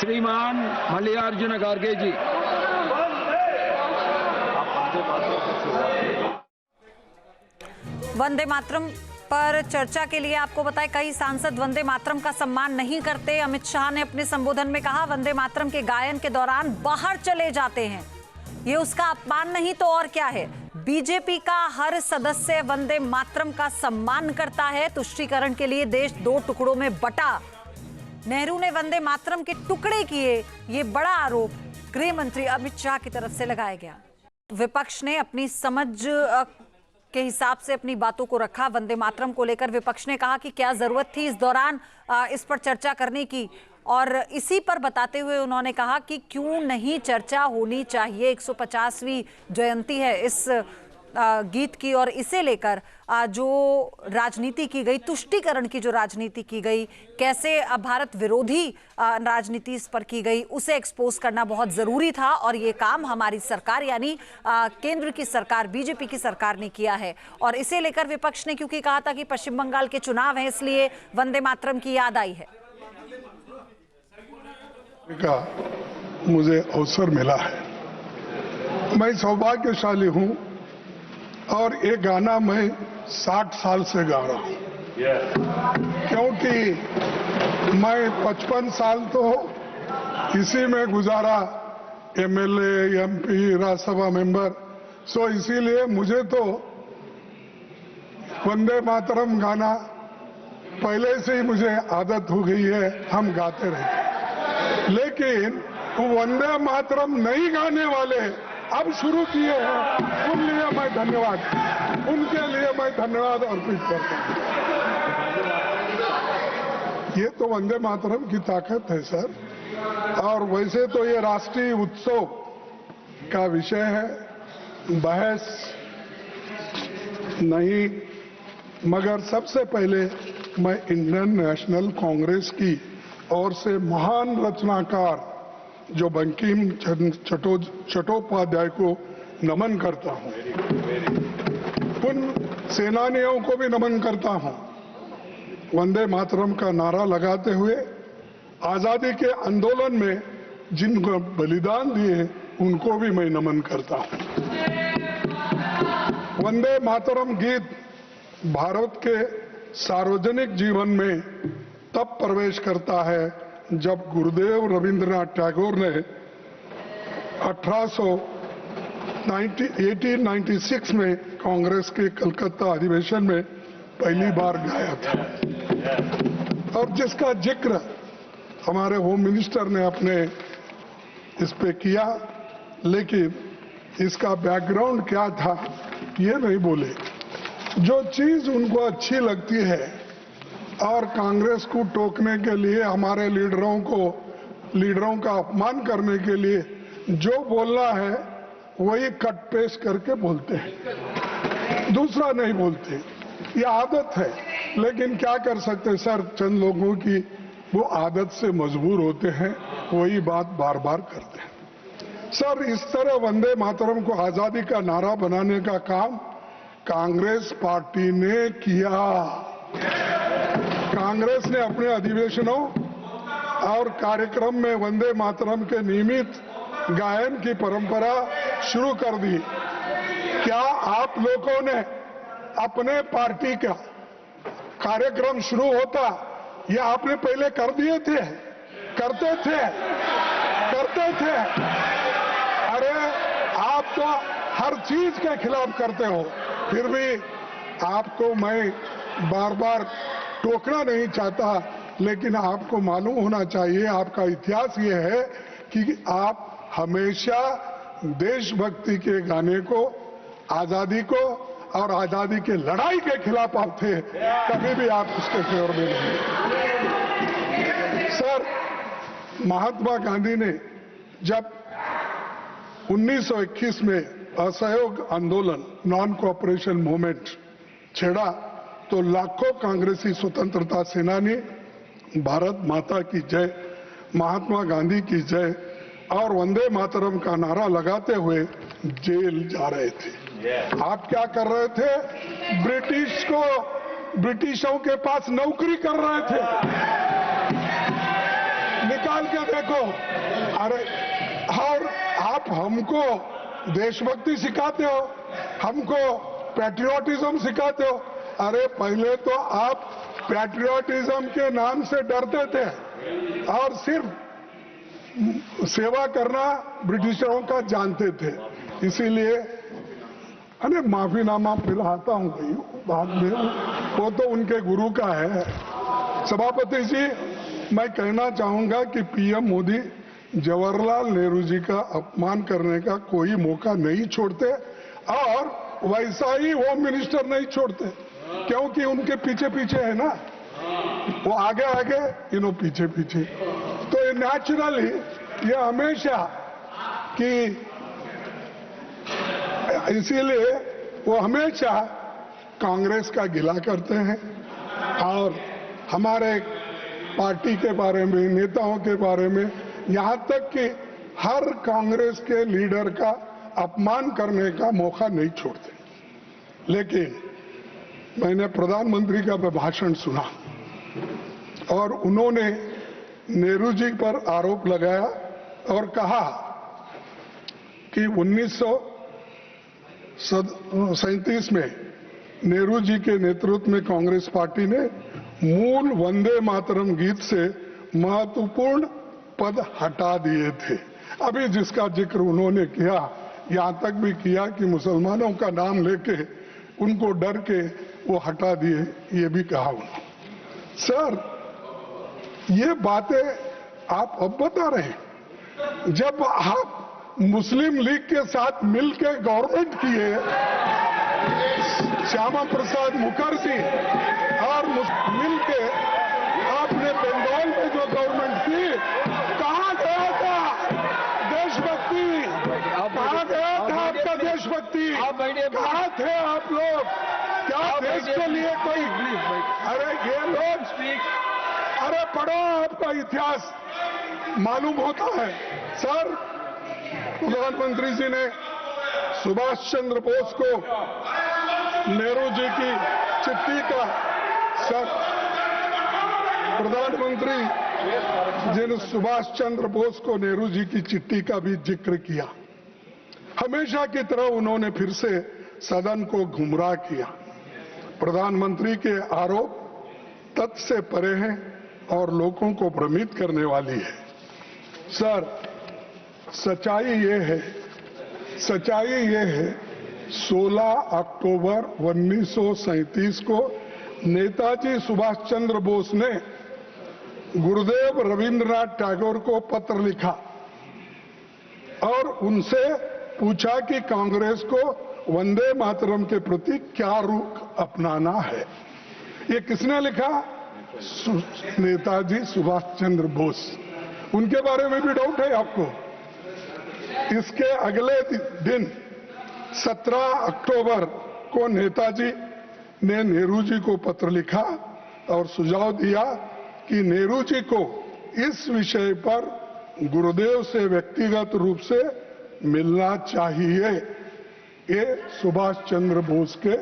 श्रीमान मल्लिकार्जुन खड़गे जी। वंदे मातरम पर चर्चा के लिए आपको बताएं, कई सांसद वंदे मातरम का सम्मान नहीं करते। अमित शाह ने अपने संबोधन में कहा, वंदे मातरम के गायन के दौरान बाहर चले जाते हैं। ये उसका अपमान नहीं तो और क्या है। बीजेपी का हर सदस्य वंदे मातरम का सम्मान करता है। तुष्टीकरण के लिए देश दो टुकड़ों में बटा। नेहरू ने वंदे मातरम के टुकड़े किए, ये बड़ा आरोप गृह मंत्री अमित शाह की तरफ से लगाया गया। विपक्ष ने अपनी समझ के हिसाब से अपनी बातों को रखा। वंदे मातरम को लेकर विपक्ष ने कहा कि क्या जरूरत थी इस दौरान इस पर चर्चा करने की, और इसी पर बताते हुए उन्होंने कहा कि क्यों नहीं चर्चा होनी चाहिए। 150वीं जयंती है इस गीत की, और इसे लेकर जो राजनीति की गई, तुष्टीकरण की जो राजनीति की गई, कैसे भारत विरोधी राजनीति इस पर की गई, उसे एक्सपोज करना बहुत जरूरी था। और ये काम हमारी सरकार यानी केंद्र की सरकार, बीजेपी की सरकार ने किया है। और इसे लेकर विपक्ष ने क्योंकि कहा था कि पश्चिम बंगाल के चुनाव हैं, इसलिए वंदे मातरम की याद आई है। का मुझे अवसर मिला है, मैं सौभाग्यशाली हूं, और ये गाना मैं 60 साल से गा रहा हूं, क्योंकि मैं 55 साल तो इसी में गुजारा, एमएलए, एमपी, राज्यसभा मेंबर। सो इसीलिए मुझे तो वंदे मातरम गाना पहले से ही मुझे आदत हो गई है, हम गाते रहते। लेकिन वंदे मातरम नहीं गाने वाले अब शुरू किए हैं, उनके लिए मैं धन्यवाद अर्पित करता हूं। ये तो वंदे मातरम की ताकत है सर, और वैसे तो ये राष्ट्रीय उत्सव का विषय है, बहस नहीं, मगर सबसे पहले मैं इंडियन नेशनल कांग्रेस की ओर से महान रचनाकार जो बंकिम चट्टोपाध्याय को नमन करता हूं, उन सेनानियों को भी नमन करता हूं। वंदे मातरम का नारा लगाते हुए आजादी के आंदोलन में जिनको बलिदान दिए उनको भी मैं नमन करता हूं। वंदे मातरम गीत भारत के सार्वजनिक जीवन में तब प्रवेश करता है जब गुरुदेव रविंद्रनाथ टैगोर ने 1896 में कांग्रेस के कलकत्ता अधिवेशन में पहली बार गाया था, और जिसका जिक्र हमारे होम मिनिस्टर ने अपने इस पे किया, लेकिन इसका बैकग्राउंड क्या था ये नहीं बोले। जो चीज उनको अच्छी लगती है और कांग्रेस को टोकने के लिए, हमारे लीडरों का अपमान करने के लिए जो बोलना है वही कट पेस्ट करके बोलते हैं, दूसरा नहीं बोलते। ये आदत है, लेकिन क्या कर सकते सर, चंद लोगों की वो आदत से मजबूर होते हैं, वही बात बार बार करते हैं। सर, इस तरह वंदे मातरम को आजादी का नारा बनाने का काम कांग्रेस पार्टी ने किया। कांग्रेस ने अपने अधिवेशनों और कार्यक्रम में वंदे मातरम के नियमित गायन की परंपरा शुरू कर दी। क्या आप लोगों ने अपने पार्टी का कार्यक्रम शुरू होता, या आपने पहले कर दिए थे? करते थे। अरे आप तो हर चीज के खिलाफ करते हो, फिर भी आपको मैं बार बार टोकना नहीं चाहता, लेकिन आपको मालूम होना चाहिए, आपका इतिहास ये है कि आप हमेशा देशभक्ति के गाने को, आजादी को और आजादी के लड़ाई के खिलाफ आप थे, कभी भी आप उसके फेवर में नहीं। सर, महात्मा गांधी ने जब 1921 में असहयोग आंदोलन, नॉन कोऑपरेशन मूवमेंट छेड़ा, तो लाखों कांग्रेसी स्वतंत्रता सेनानी भारत माता की जय, महात्मा गांधी की जय और वंदे मातरम का नारा लगाते हुए जेल जा रहे थे। आप क्या कर रहे थे? ब्रिटिशों के पास नौकरी कर रहे थे, निकाल के देखो। अरे और आप हमको देशभक्ति सिखाते हो, हमको पैट्रियोटिज्म सिखाते हो। अरे पहले तो आप पैट्रियोटिज्म के नाम से डरते थे और सिर्फ सेवा करना ब्रिटिशरों का जानते थे। इसीलिए अरे माफीनामा पिलाता हूं भाई बाद में, वो तो उनके गुरु का है। सभापति जी, मैं कहना चाहूंगा कि पीएम मोदी जवाहरलाल नेहरू जी का अपमान करने का कोई मौका नहीं छोड़ते और वैसा ही होम मिनिस्टर नहीं छोड़ते, क्योंकि उनके पीछे पीछे है ना, वो आगे आगे इन्हों पीछे पीछे। तो ये नेचुरली ये हमेशा कि इसीलिए वो हमेशा कांग्रेस का गिला करते हैं और हमारे पार्टी के बारे में, नेताओं के बारे में, यहाँ तक कि हर कांग्रेस के लीडर का अपमान करने का मौका नहीं छोड़ते। लेकिन मैंने प्रधानमंत्री का भाषण सुना और उन्होंने नेहरू जी पर आरोप लगाया और कहा कि 1937 में नेहरू जी के नेतृत्व में कांग्रेस पार्टी ने मूल वंदे मातरम गीत से महत्वपूर्ण पद हटा दिए थे। अभी जिसका जिक्र उन्होंने किया, यहां तक भी किया कि मुसलमानों का नाम लेके उनको डर के वो हटा दिए, ये भी कहा उन्होंने। सर, ये बातें आप अब बता रहे हैं, जब आप मुस्लिम लीग के साथ मिलकर गवर्नमेंट किए, श्यामा प्रसाद मुखर्जी और मिलके आपने बंगाल में जो गवर्नमेंट की, कहां गया था देशभक्ति? कहां गया था आपका देशभक्ति? कहां थे आप लोग? क्या देश के लिए कोई? अरे ये लोग, अरे पढ़ो, आपका इतिहास मालूम होता है। सर, प्रधानमंत्री जी ने सुभाष चंद्र बोस को नेहरू जी की चिट्ठी का, सर प्रधानमंत्री जी ने सुभाष चंद्र बोस को नेहरू जी की चिट्ठी का भी जिक्र किया। हमेशा की तरह उन्होंने फिर से सदन को गुमराह किया। प्रधानमंत्री के आरोप तथ्य से परे हैं और लोगों को भ्रमित करने वाली है। सर, सच्चाई ये है 16 अक्टूबर 1937 को नेताजी सुभाष चंद्र बोस ने गुरुदेव रविंद्रनाथ टैगोर को पत्र लिखा और उनसे पूछा कि कांग्रेस को वंदे मातरम के प्रति क्या रुख अपनाना है। ये किसने लिखा? नेताजी सुभाष चंद्र बोस। उनके बारे में भी डाउट है आपको? इसके अगले दिन 17 अक्टूबर को नेताजी ने नेहरू जी को पत्र लिखा और सुझाव दिया कि नेहरू जी को इस विषय पर गुरुदेव से व्यक्तिगत रूप से मिलना चाहिए। ये सुभाष चंद्र बोस के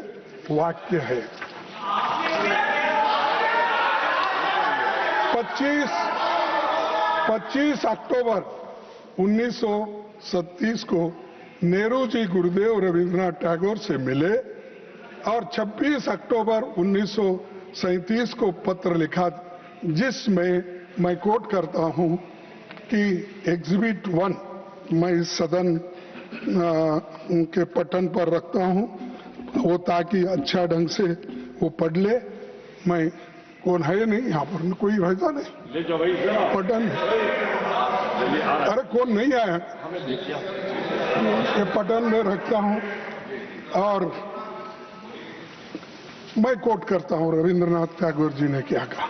वाक्य है। 25 अक्टूबर 1937 को नेहरू जी गुरुदेव रविंद्रनाथ टैगोर से मिले और 26 अक्टूबर 1937 को पत्र लिखा, जिसमें मैं कोट करता हूं कि एग्जिबिट 1 मैं इस सदन के पटन पर रखता हूं, वो ताकि अच्छा ढंग से वो पढ़ ले। मैं कौन है नहीं यहाँ पर, कोई रहता नहीं पटन, अरे कौन नहीं आया, ये पटन में रखता हूं और मैं कोट करता हूं रविंद्रनाथ टैगोर जी ने क्या कहा।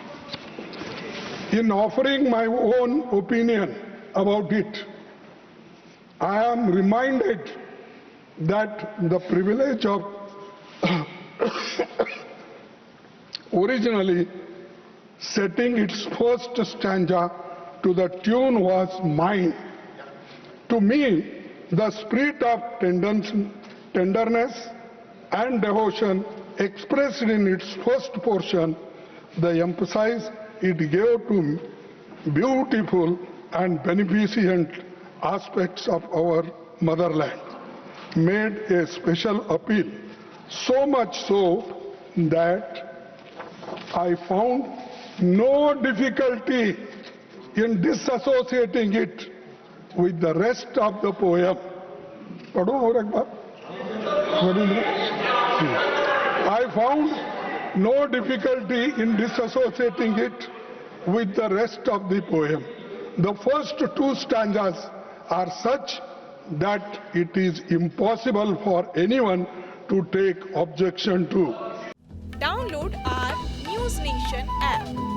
In offering my own opinion about it, I am reminded that the privilege of originally setting its first stanza to the tune was mine. To me, the spirit of tenderness and devotion expressed in its first portion, the emphasis it gave to beautiful and beneficent aspects of our motherland, made a special appeal, so much so that I found no difficulty in disassociating it with the rest of the poem. पढ़ो और एक बार. I found no difficulty in disassociating it with the rest of the poem. The first two stanzas are such that it is impossible for anyone to take objection to. Download our News Nation app.